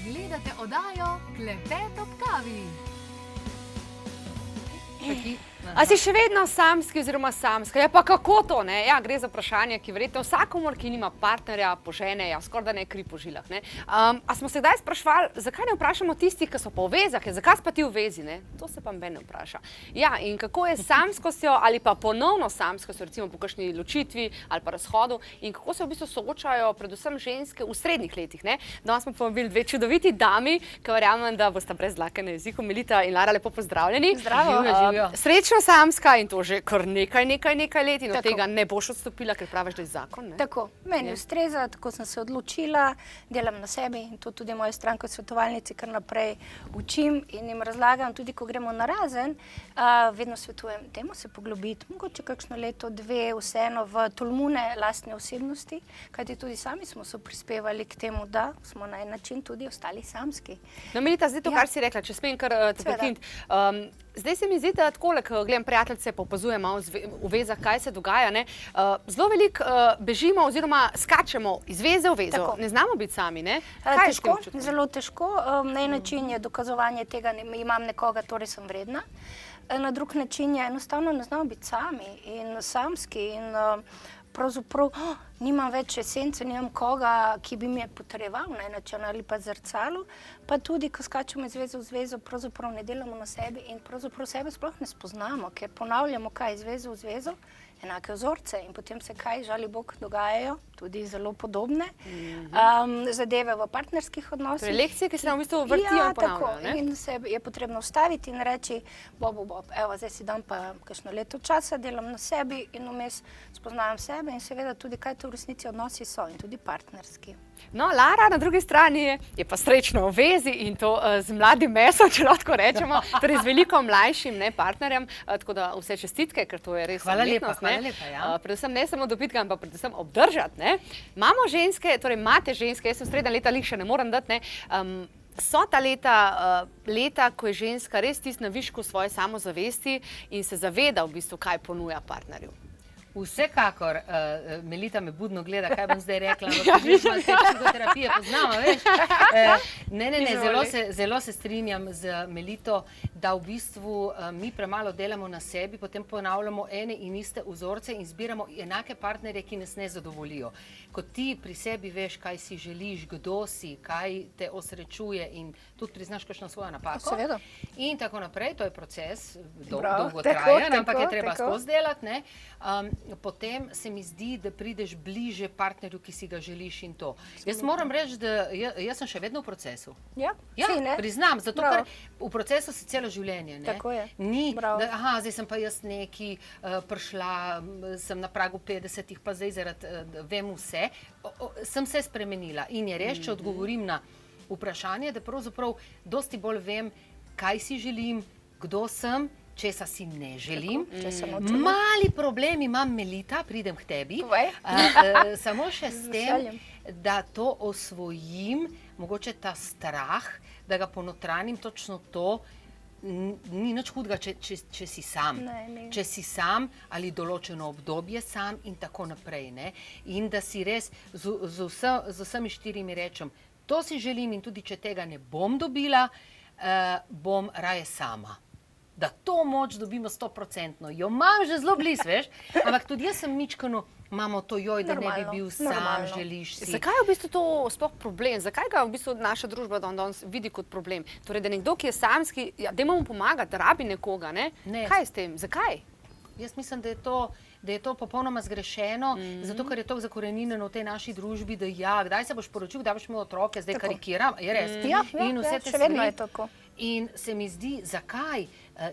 Gledate oddajo Klepet ob kavi. A si še vedno samski oziroma samska? Ja, pa kako to, ne? Ja, gre za vprašanje, ki verjetno vsakomur, ki nima partnerja, požene, ja, skoraj da ne kri po žilah, ne? A smo se kdaj spraševali, zakaj ne vprašamo tistih, ki so pa v vezah, zakaj pa ti v vezi, ne? To se pa mene vpraša. Ja, in kako je s samskostjo ali pa ponovno samskostjo, recimo po kakšni ločitvi ali pa razhodu, in kako se v bistvu soočajo predvsem ženske v srednjih letih, ne? Danes smo povabili dve čudoviti dami, ki verjamem, da bosta brez dlake na jeziku. Melita in Lara, lepo pozdravljeni. Zdravo. Živijo. Srečno samska in to že kar nekaj let in od tega ne boš odstopila, ker praviš, da je zakon, ne? Tako, meni ustreza, tako sem se odločila, delam na sebi in to tudi moje stranke svetovalnici kar naprej učim in jim razlagam, tudi ko gremo narazen, vedno svetujem, dajmo se poglobiti, mogoče kakšno leto, dve, vseeno v tolmune lastne osebnosti, kajti tudi sami smo se prispevali k temu, da smo na en način tudi ostali samski. No, Melita, zdaj to, kar si rekla, če smem kar te prekiniti. Zdaj se mi zdi, da takole, ko gledam prijateljice, pa opazujem malo v vezah, kaj se dogaja, ne? Zelo veliko bežimo oziroma skačemo iz veze v vezo. Tako. Ne znamo biti sami, ne? Težko, zelo težko. Na en način je dokazovanje tega, imam nekoga, torej sem vredna. Na drug način je enostavno ne znamo biti sami in samski in pravzaprav nimam več esence, nimam koga, ki bi mi je potrjeval na en način ali pa zrcalo, pa tudi, ko skačemo iz veze v zvezo, pravzaprav ne delamo na sebi in pravzaprav sebe sploh ne spoznamo, ker ponavljamo kaj iz veze v zvezo, enake vzorce in potem se kaj, žali Bog, dogajajo, tudi zelo podobne zadeve v partnerskih odnosih. Torej lekcije, ki se nam v bistvu vrtijo in ponavljajo, ne? In se je potrebno ustaviti in reči, Bob, evo, zdaj si dam pa kakšno leto časa, delam na sebi in vmes spoznavam sebe in seveda tudi, kaj to v resnici odnosi so in tudi partnerski. No, Lara na drugi strani je pa srečno v vezi in to z mladim mesom, če lahko rečemo, torej z veliko mlajšim partnerjem, tako da vse čestitke, ker to je res umetnost, ne? Hvala lepa, ja. Predvsem ne samo dobiti, ampak predvsem obdržati, ne? Imamo ženske, torej imate ženske, jaz sem srednja leta lih še ne moram dati, ne? So ta leta, ko je ženska res tisti na višku svoje samozavesti in se zaveda v bistvu, kaj ponuja partnerju. Vsekakor, Melita me budno gleda, kaj bom zdaj rekla, ampak psihoterapije poznamo, veš. Zelo se strinjam z Melito, da v bistvu mi premalo delamo na sebi, potem ponavljamo ene in iste vzorce in zbiramo enake partnerje, ki nas ne zadovoljijo. Ko ti pri sebi veš, kaj si želiš, kdo si, kaj te osrečuje in tudi priznaš kakšno svojo napako. Seveda. In tako naprej, to je proces, dolgotrajen, ampak je treba skozi delati, ne. Potem se mi zdi, da prideš bliže partnerju, ki si ga želiš in to. Jaz moram reči, da jaz sem še vedno v procesu. Ja, priznam, zato ker v procesu si celo življenje, ne. Tako je. Ni, da zdaj sem pa jaz neki prišla, sem na pragu 50-ih, pa zdaj zaradi vem vse. Sem se spremenila in je res, če odgovorim na vprašanje, da pravzaprav dosti bolj vem, kaj si želim, kdo sem, česa si ne želim. Mali problem imam, Melita, pridem k tebi. Samo še s tem, da to osvojim, mogoče ta strah, da ga ponotranim točno to, ni nič hudega, če si sam. Če si sam ali določeno obdobje sam in tako naprej, ne. In da si res z vsemi štirimi rečem, to si želim in tudi če tega ne bom dobila, bom raje sama. Da to moč dobimo 100%. Jo imam že zelo blizu, veš, ampak tudi jaz sem mičkano, imamo to joj, da ne bi bil sam, želiš si. Zakaj je v bistvu to sploh problem? Zakaj ga v bistvu naša družba danes vidi kot problem? Torej, da nekdo, ki je samski, dajmo mu pomagati, da rabi nekoga, ne? Kaj je s tem? Zakaj? Jaz mislim, da je to popolnoma zgrešeno, zato ker je to zakoreninjeno v tej naši družbi, da kdaj se boš poročil, kdaj boš imel otroke, zdaj karikiram, je res. Ja, še vedno je tako. In se mi zdi, zakaj?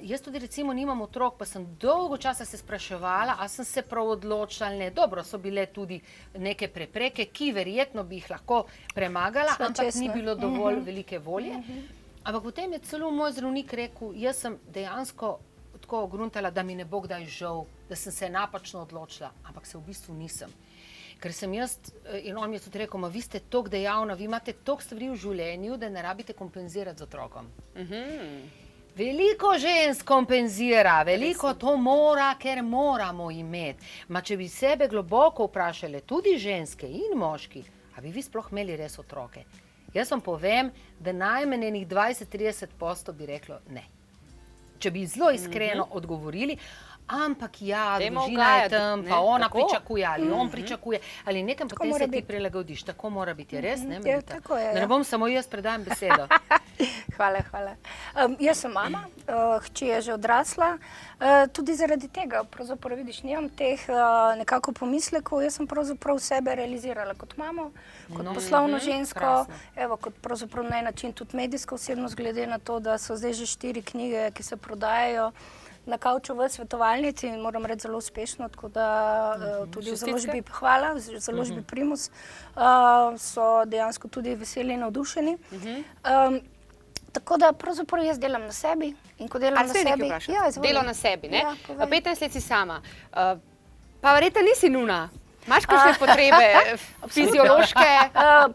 Jaz tudi recimo nimam otrok, pa sem dolgo časa se spraševala, a sem se prav odločila ali ne. Dobro, so bile tudi neke prepreke, ki verjetno bi jih lahko premagala, ampak ni bilo dovolj velike volje. Ampak potem je celo moj zdravnik rekel, jaz sem dejansko tako ogruntala, da mi ne bo kdaj žal, da sem se napačno odločila, ampak se v bistvu nisem. Ker sem jaz, in on mi je tudi rekel, vi ste toliko dejavna, vi imate toliko stvari v življenju, da ne rabite kompenzirati z otrokom. Veliko žensk kompenzira, veliko to mora, ker moramo imeti. Ma če bi sebe globoko vprašali, tudi ženske in moški, a bi vi sploh imeli res otroke? Jaz vam povem, da najmanj enih 20-30% bi reklo ne. Če bi zelo iskreno odgovorili, ampak ja, Dajmo družina je ugajati, tam, ne, pa ona tako. pričakuje, ali on pričakuje, ali nekam potem mora se ti biti. prilagodiš. Tako mora biti, je res, ne, Ja, Melita? tako je, Da ne ja. bom samo jaz predajam besedo. Hvala. Jaz sem mama, hči je že odrasla, tudi zaradi tega, pravzaprav vidiš, nimam teh nekako pomislekov, jaz sem pravzaprav sebe realizirala kot mamo, kot poslovno žensko, krasno. evo, kot pravzaprav na en način tudi medijska osebnost, glede na to, da so zdaj že 4 knjige, ki se prodajajo na kavču v svetovalnici in moram reči zelo uspešno, tako da tudi v založbi, hvala, v založbi Primus so dejansko tudi veseli in navdušeni. Tako da pravzaprav jaz delam na sebi in ko delam Ali na se nekaj sebi... vprašati? Delo na sebi, ne? Ja, povej. 15 let si sama. Pa verjetno nisi nuna. Imaš kakšne potrebe fiziološke?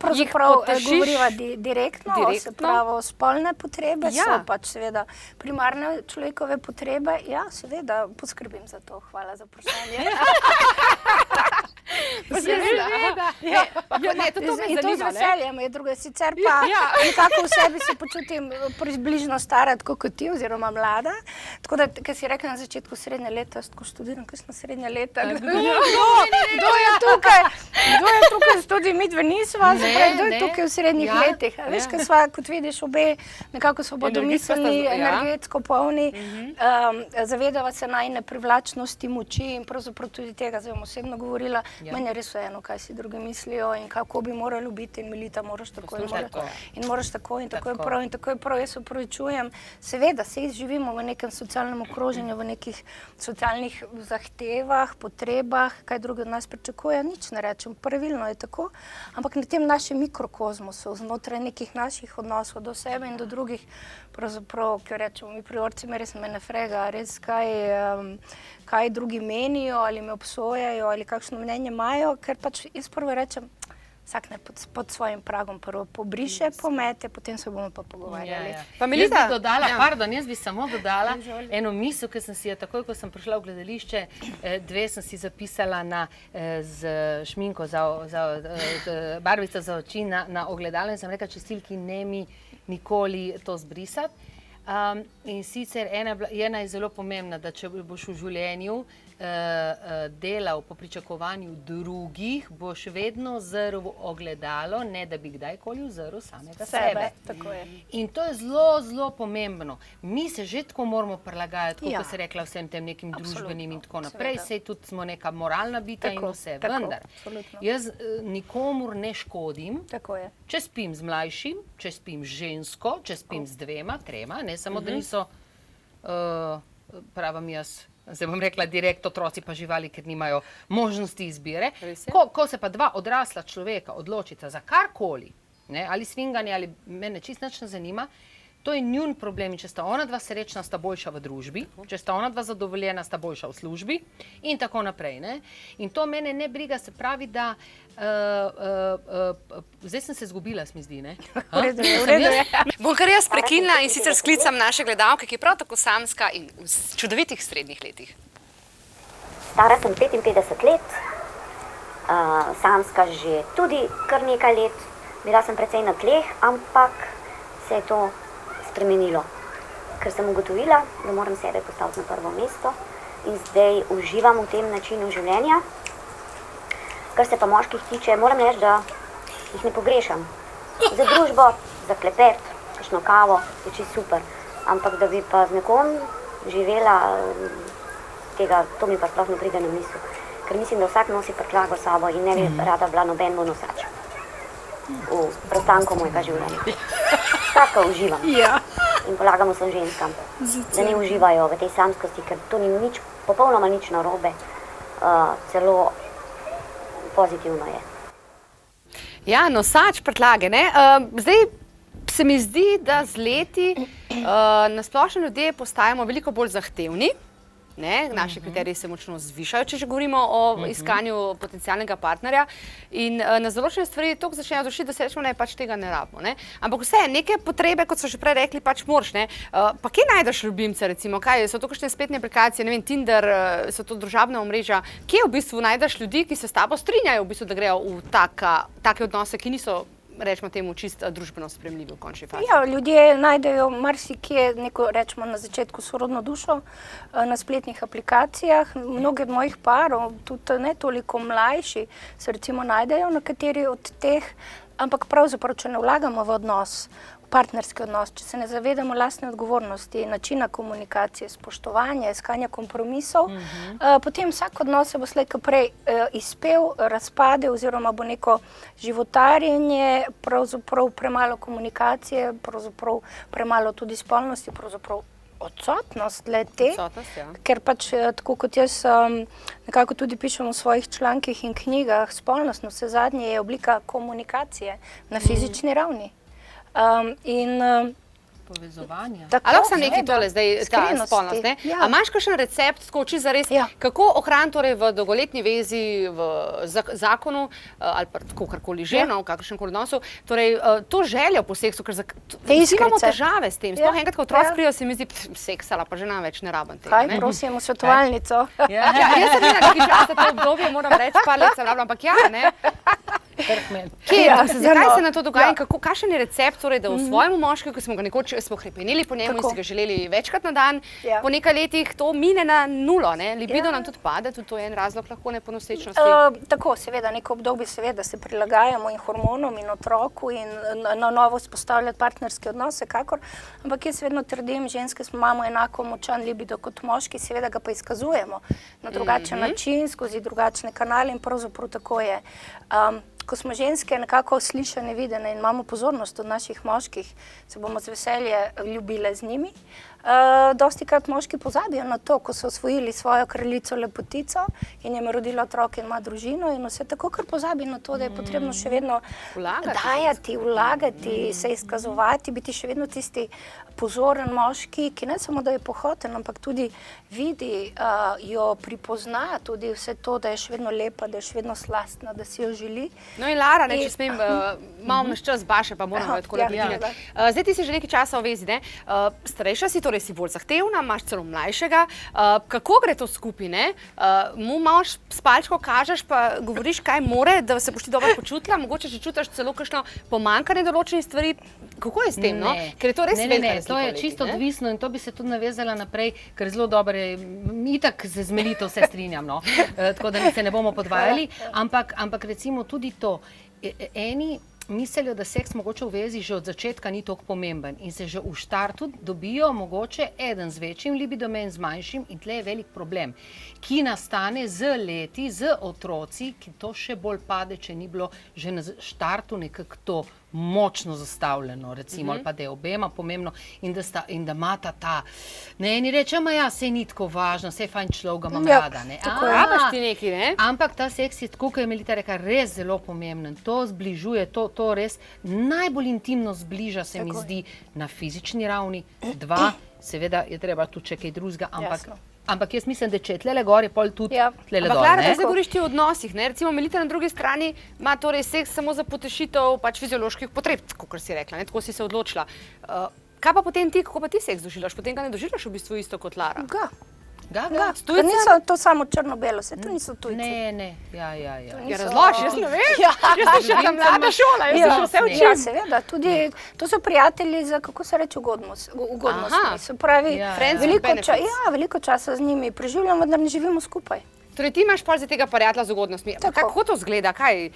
Pravzaprav potežiš? govoriva direktno, se Direktno? pravi spolne potrebe, Ja. so pač seveda primarne človekove potrebe. Ja, seveda, poskrbim za to. Hvala za vprašanje. Ne, to me In to z zanima, ne? veseljem je druga. Sicer pa nekako v sebi se počutim približno stara, tako kot ti, oziroma mlada. Tako da, ker si rekla na začetku srednje leta, jaz tako študiram, kakšna srednja leta. Kdo je tukaj? Kdo je tukaj? Tudi mi dve nisva, kdo je tukaj v srednjih letih? A veš, ker sva, kot vidiš, obe nekako svobodomiselni, energetsko polni, zavedava se najine privlačnosti, moči in pravzaprav tudi tega, zdaj bom osebno govorila, meni je res vseeno, kaj si drugi mislijo in kako bi moralo biti in Melita, moraš tako in moraš tako in tako je prav in tako je prav, jaz se opravičujem. Seveda, se živimo v nekem socialnem okroženju, v nekih socialnih zahtevah, potrebah, kaj drugi od nas pričakuje, nič ne rečem, pravilno je tako, ampak na tem našem mikrokozmosu, znotraj nekih naših odnosov do sebe in do drugih, pravzaprav, ki rečemo, mi priorci me res me ne frega, res kaj drugi menijo ali me obsojajo ali kakšno mnenje imajo, ker pač jaz prvo rečem, vsak naj pod svojim pragom prvo pobriše, pomete, potem se bomo pa pogovarjali. Pa Melita? Jaz bi dodala, pardon, jaz bi samo dodala eno misel, ki sem si jo takoj, ko sem prišla v gledališče, dve sem si zapisala z šminko, barvico za oči na ogledalo in sem rekla, čistilki, ne mi nikoli to zbrisati. In sicer ena je zelo pomembna, da če boš v življenju delal po pričakovanju drugih, boš vedno zrl ogledalo, ne da bi kdajkoli vzrl samega sebe. Tako je. In to je zelo, zelo pomembno. Mi se že tako moramo prilagajati, kot si rekla, vsem tem nekim družbenim in tako naprej. Sej tudi smo neka moralna bita in vse. Vendar, jaz nikomur ne škodim, če spim z mlajšim, če spim z žensko, če spim z dvema, trema, ne samo, da niso, pravim jaz, zdaj bom rekla direkt, otroci pa živali, ker nimajo možnosti izbire. Ko se pa dva odrasla človeka odločita za karkoli, ali svinganje, ali mene čisto nič ne zanima, to je njun problem. Če sta ona dva srečna, sta boljša v družbi, če sta ona dva zadovoljena, sta boljša v službi in tako naprej. In to mene ne briga, se pravi, da zdaj sem se zgubila, se mi zdi, ne? V redu je. Bom kar jaz prekinila in sicer sklicam naše gledalke, ki je prav tako samska in v čudovitih srednjih letih. Stara sem 55 let, samska že tudi kar nekaj let. Bila sem precej na tleh, ampak se je to spremenilo. Ker sem ugotovila, da moram sebe postaviti na prvo mesto in zdaj uživam v tem načinu življenja. Kar se pa moških tiče, moram reči, da jih ne pogrešam. Za družbo, za klepet, kakšno kavo, je čisto super. Ampak da bi pa z nekom živela, to mi pa sploh ne pride na misel. Ker mislim, da vsak nosi prtljago s sabo in ne bi rada bila noben nosač v preostanku mojega življenja. Skratka, uživam. In polagam vsem ženskam, da ne uživajo v tej samskosti, ker to ni nič, popolnoma nič narobe, celo pozitivno je. Ja, nosač prtljage, ne? Zdaj se mi zdi, da z leti na splošno ljudje postajamo veliko bolj zahtevni, naši kriteriji se močno zvišajo, če že govorimo o iskanju potencialnega partnerja in na določene stvari toliko začnejo zvršiti, da se rečemo, ne, pač tega ne rabimo. Ampak vse, neke potrebe, kot so že prej rekli, pač moraš. Pa kje najdeš ljubimce, recimo? Kaj, so to kakšne spletne aplikacije, ne vem, Tinder, so to družabna omrežja? Kje v bistvu najdeš ljudi, ki se s tabo strinjajo, v bistvu, da grejo v take odnose, ki niso rečemo temu, čisto družbeno sprejemljivi v končni fazi. Ja, ljudje najdejo marsikje neko, rečemo na začetku, sorodno dušo na spletnih aplikacijah. Mnogi od mojih parov, tudi ne toliko mlajši, se recimo najdejo na kateri od teh, ampak pravzaprav, če ne vlagamo v odnos, partnerski odnos, če se ne zavedamo lastne odgovornosti, načina komunikacije, spoštovanja, iskanja kompromisov, potem vsak odnos se bo slej ko prej izpel, razpade oziroma bo neko životarjenje, pravzaprav premalo komunikacije, pravzaprav premalo tudi spolnosti, pravzaprav odsotnost le-te, ker pač tako kot jaz nekako tudi pišem v svojih člankih in knjigah, spolnost na vse zadnje je oblika komunikacije na fizični ravni. Povezovanja. Ali lahko sem nekaj tole zdaj, ta spolnost, ne? A imaš kakšen recept, tako čisto zares, kako ohraniti torej v dolgoletni vezi, v zakonu, ali pa tako karkoli že, v kakršnemkoli odnosu, torej to željo po seksu, ker vsi imamo težave s tem. Sploh enkrat, ko otroci pridejo, se mi zdi, seksala, pa žena več ne rabim tega. Kaj, prosim, v svetovalnico. Jaz sem imela nekaj časa to obdobje, moram reči, par let sem rabila, ampak ne. Zakaj se na to dogaja in kakšen je recept, torej, da v svojemu moškemu, ko smo ga nekoč hrepenili po njemu in si ga želeli večkrat na dan, po nekaj letih to mine na nulo, ne? Libido nam tudi pade, tudi to je en razlog lahko neponosečnosti. Tako, seveda, neko obdobje seveda se prilagajamo in hormonom in otroku in na novo spostavljati partnerske odnose, kakor, ampak jaz vedno trdim, ženske imamo enako močan libido kot moški, seveda ga pa izkazujemo na drugačen način, skozi drugačne kanale in pravzaprav tako je. Ko smo ženske nekako slišane, videne in imamo pozornost od naših moških, se bomo z veselje ljubile z njimi. Dostikrat moški pozabijo na to, ko so osvojili svojo kraljico lepotico in jim rodila otroke in ima družino in vse tako, ker pozabi na to, da je potrebno še vedno dajati, vlagati, se izkazovati, biti še vedno tisti pozoren moški, ki ne samo, da je pohoten, ampak tudi vidi, jo pripozna tudi vse to, da je še vedno lepa, da je še vedno slastna, da si jo želi. No in Lara, če smem, malo naš čas baše, pa moramo tako replikirati. Zdaj ti si že nekaj časa v vezi, ne? Starejša si, torej si bolj zahtevna, imaš celo mlajšega. Kako gre to skupaj, ne? Mu malo s palčko kažeš, pa govoriš, kaj more, da se boš ti dobro počutila, mogoče že čutiš celo kakšno pomanjkanje določenih stvari. Kako je s tem, no? Ker je to res velika razlika. To je čisto odvisno in to bi se tudi navezala naprej, ker zelo dobro je, itak se z Melito vse strinjam, no? Tako da se ne bomo podvajali, ampak recimo tudi to, eni mislijo, da seks mogoče v vezi že od začetka ni toliko pomemben in se že v štartu dobijo mogoče eden z večjim libidom in z manjšim in tle je velik problem, ki nastane z leti, z otroci, ki to še bolj pade, če ni bilo že na štartu nekako to močno zastavljeno, recimo, ali pa da je obema pomembno in da imata ta, ne, eni reče, ja, sej ni tako važno, sej fajn človek ga imam rada, ne. Rabaš ti nekaj, ne? Ampak ta seks je, tako kot je Melita rekla, res zelo pomemben. To zbližuje, to res najbolj intimno zbliža, se mi zdi, na fizični ravni. Dva, seveda je treba tudi še kaj drugega, ampak jaz mislim, da če je tlele gor, je pol tudi tlele dol. Ampak Lara, zdaj govoriš ti o odnosih, ne? Recimo Melita na drugi strani ima torej seks samo za potešitev pač fizioloških potreb, kakor si rekla, ne? Tako si se odločila. Kaj pa potem ti, kako pa ti seks doživljaš? Potem ga ne doživljaš v bistvu isto kot Lara? Ga, niso to samo črno-belo, to niso tujci. Ne, ja. Razloži, jaz ne vem. Jaz sem še ta mlada šola, jaz sem še vse učim. Ja, seveda, tudi to so prijatelji za, kako se reče, ugodnostmi. Se pravi, veliko časa z njimi preživljam, vendar ne živimo skupaj. Torej ti imaš pol za tega prijatelja z ugodnostmi. Kako to zgleda? Kaj?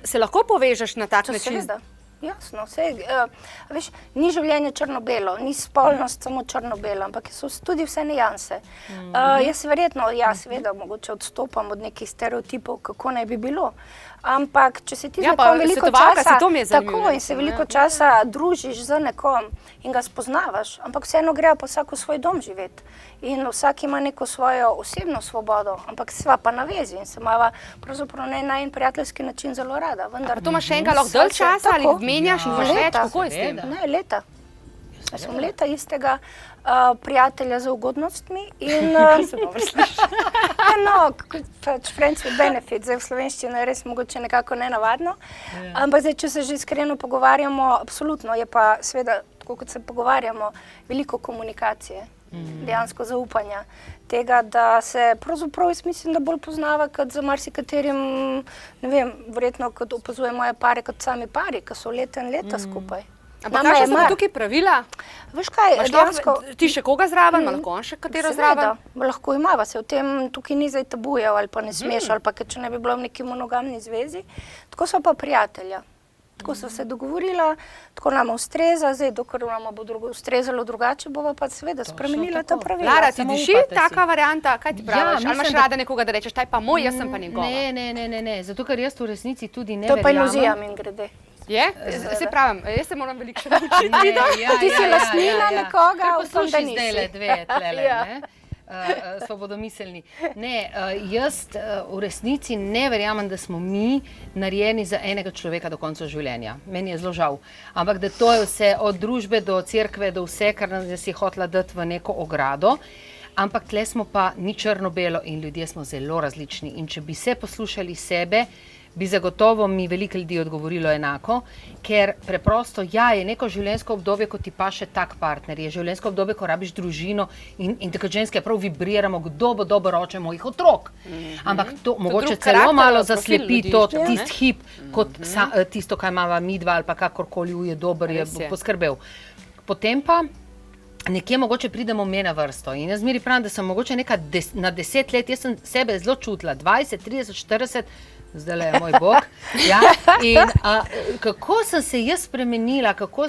Se lahko povežeš na tak način? Seveda. Jasno, veš, ni življenje črno-belo, ni spolnost samo črno-belo, ampak so tudi vse nijanse. Jaz verjetno, seveda, mogoče odstopam od nekih stereotipov, kako naj bi bilo, ampak če se ti z nekom veliko časa, tako in se veliko časa družiš z nekom in ga spoznavaš, ampak vseeno grejo pa vsak v svoj dom živeti in vsak ima neko svojo osebno svobodo, ampak sva pa na vezi in se imava pravzaprav na en prijateljski način zelo rada. To imaš še enega lahko dalj časa ali vmenjaš in imaš več, kako je s tem? Ne, leta. Jaz sem leta istega prijatelja z ugodnostmi in friends with benefits, zdaj v slovenščini je res mogoče nekako nenavadno, ampak zdaj, če se že iskreno pogovarjamo, absolutno je pa seveda, tako kot se pogovarjamo, veliko komunikacije. dejansko zaupanja. Tega, da se pravzaprav jaz mislim, da bolj poznava kot za marsikaterim, ne vem, verjetno kot opazuje moje pare, kot sami pari, ki so leta in leta skupaj. Ampak kakšna so pa tukaj pravila? Veš kaj, dejansko... Ti še koga zraven, ima lahko on še katero zraven? Seveda, lahko imava se, v tem tukaj ni zdaj tabujev ali pa ne smeš, ali pa če ne bi bilo v neki monogamni zvezi. Tako so pa prijatelja. Tako so se dogovorila, tako nam ustreza, zdaj, dokler nam bo ustrezalo drugače, bova pa seveda spremenila ta pravila. Lara, ti diši taka varianta? Kaj ti praviš? Ali imaš rada nekoga, da rečeš, taj pa moj, jaz sem pa njegova? Ne, zato ker jaz v resnici tudi ne To pa verjamem. iluzija mimogrede. Je? Se pravim, jaz se moram veliko še naučiti. Ti si lastnina nekoga, upam, da nisi. Zdajle dve tlele, ne? Svobodomiselni. Ne, jaz v resnici ne verjamem, da smo mi narejeni za enega človeka do konca življenja. Meni je zelo žal. Ampak da to je vse od družbe do cerkve, do vse, kar nas je hotela dati v neko ogrado. Ampak tle smo pa ni črno-belo in ljudje smo zelo različni. In če bi se poslušali sebe, bi zagotovo mi veliko ljudi odgovorilo enako, ker preprosto, je neko življenjsko obdobje, ko ti paše tak partner, je življenjsko obdobje, ko rabiš družino in tako ženske prav vibriramo, kdo bo dober oče mojih otrok. Ampak to mogoče celo malo zaslepi tisti hip, kot tisto, kaj imava midva ali pa kakorkoli je dober, je poskrbel. Potem pa nekje mogoče pridemo me na vrsto in jaz zmeri pravim, da sem mogoče na 10 let, jaz sem sebe zelo čutila, 20, 30, 40, zdajle je moj bog. Ja? In kako sem se jaz spremenila, kako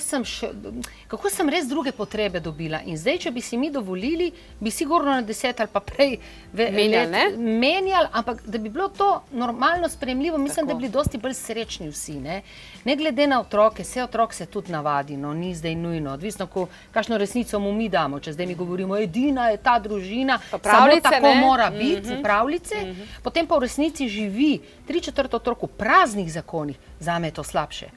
sem res druge potrebe dobila. In zdaj, če bi si mi dovolili, bi sigurno na 10 ali pa prej menjali, ampak da bi bilo to normalno sprejemljivo, mislim, da bi bili dosti bolj srečni vsi. Ne glede na otroke, vse otrok se tudi navadi, no, ni zdaj nujno, odvisno, kakšno resnico mu mi damo. Če zdaj mi govorimo, edina je ta družina, samo tako mora biti, pravljice, potem pa v resnici živi 3/4 otrok v praznih zakonih, zame je to slabše.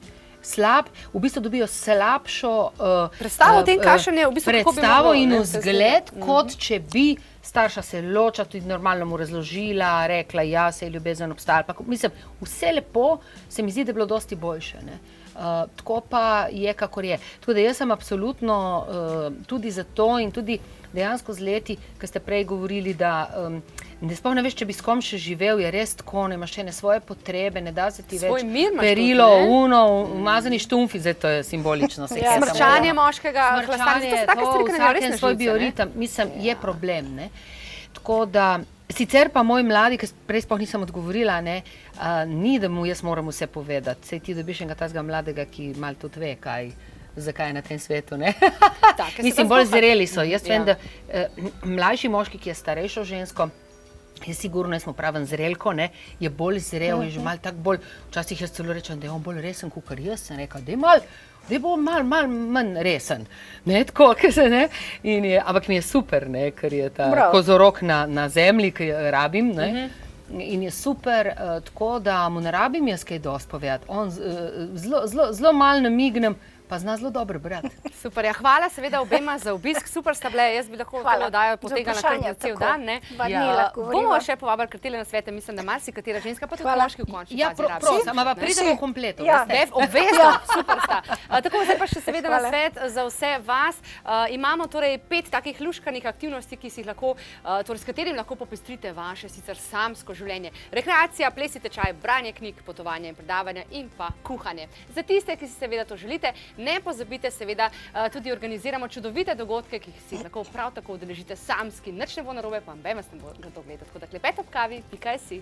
V bistvu dobijo slabšo predstavo o tem, kakšen je v bistvu, kako bi predstavo moglo, in ne, vzgled, kot če bi starša se ločila, tudi normalno mu razložila, rekla, ja, se je ljubezen obstajala. Mislim, vse lepo, se mi zdi, da je bilo dosti boljše. Tako pa je, kakor je. Tako da jaz sem absolutno tudi za to in tudi dejansko z leti, ko ste prej govorili, da sploh ne veš, če bi s kom še živel, je res tako, ne imaš ene svoje potrebe, ne da se ti več perilo, umazani štumfi, zdaj to je simbolično. Smrčanje moškega, smrčanje, to vsaken svoj bioritem, mislim, je problem. Tako da, sicer pa moj mladi, ki prej sploh nisem odgovorila, ni, da mu jaz moram vse povedati. Sej ti dobiš enega tazga mladega, ki malo tudi ve, zakaj je na tem svetu, ne? Mislim, bolj zreli so. Jaz vem, da mlajši moški, ki je starejšo žensko, je sigurno, jaz smo praven zrelko, je bolj zrel in že malo tako bolj, včasih jaz celo rečem, da je on bolj resen, kakor jaz sem rekel, da je bo malo manj resen. Tako, ampak mi je super, ker je ta kozorok na zemlji, ki jo rabim, in je super, tako da mu ne rabim jaz kaj dosti povedati. On zelo malo namignem, pa zna zelo dobro brati. Super, hvala seveda obema za obisk, super sta bile, jaz bi lahko to oddajo potegala na cel dan. Bomo še povabili Krtele na svete, mislim, da marsikatera ženska, pa tudi moški v končni fazi rabi. Prosim, ampak pridemo v kompletu. Obvezno, super sta. Tako, zdaj pa še seveda na svet za vse vas. Imamo torej 5 takih luškanih aktivnosti, s katerim lahko popestrite vaše sicer samsko življenje. Rekreacija, plesni tečaj, branje knjig, potovanja in predavanja in pa kuhanje. Za tiste, ki si seveda to želite, ne pozabite, seveda tudi organiziramo čudovite dogodke, ki si lahko prav tako udeležite samski. Nič ne bo narobe, pa vam vas ne bo to gledati. Tako da klepet ob kavi, pikaj si.